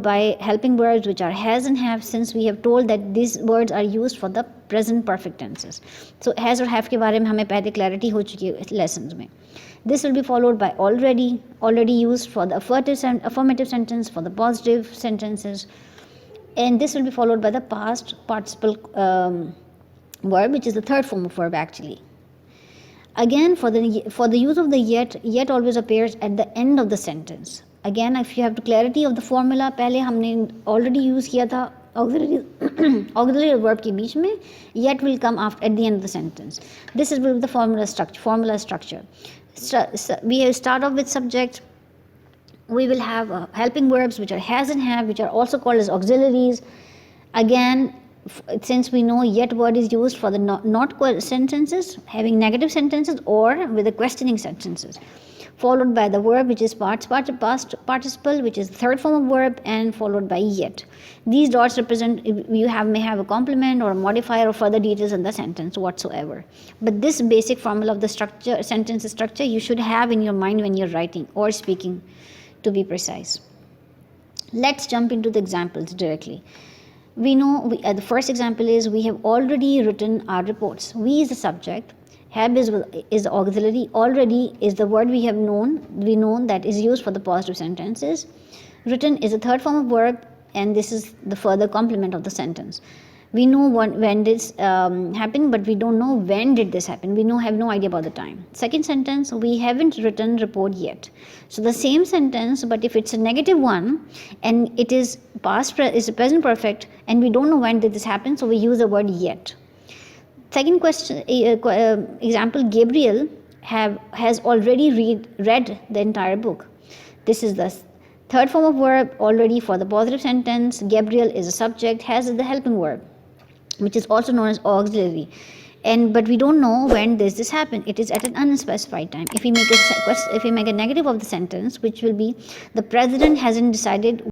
by helping verbs which are has and have, since we have told that these words are used for the present perfect tenses. So has और have के बारे में हमें पहले clarity हो चुकी है lessons में. This will be followed by already used for the affirmative sentence, for the positive sentences, and this will be followed by the past participle verb, which is the third form of verb actually. Again, for the use of the yet always appears at the end of the sentence. Again, if you have the clarity of the formula, पहले हमने already use किया था auxiliary verb के बीच में, yet will come after at the end of the sentence. This is the formula structure. We start off with subject. We will have helping verbs which are has and have, which are also called as auxiliaries. Again, since we know yet word is used for the not sentences, having negative sentences, or with the questioning sentences, followed by the verb which is past participle, which is the third form of verb, and followed by yet. These dots represent you may have a complement or a modifier or further details in the sentence whatsoever. But this basic formula of the sentence structure you should have in your mind when you're writing or speaking, to be precise. Let's jump into the examples directly. We know the first example is we have already written our reports. We is the subject, have is the auxiliary, already is the word we know that is used for the positive sentences. Written is the third form of verb, and this is the further complement of the sentence. We know when this happened, but we don't know when did this happen. We have no idea about the time. Second sentence, we haven't written report yet. So the same sentence, but if it's a negative one and it is is present perfect, and we don't know when did this happen, so we use the word yet. Second question, example, Gabriel has already read the entire book. This is the third form of verb, already for the positive sentence. Gabriel is a subject, has is the helping verb, which is also known as auxiliary. But we don't know when this happened. It is at an unspecified time. If we make a negative of the sentence, which will be the president hasn't decided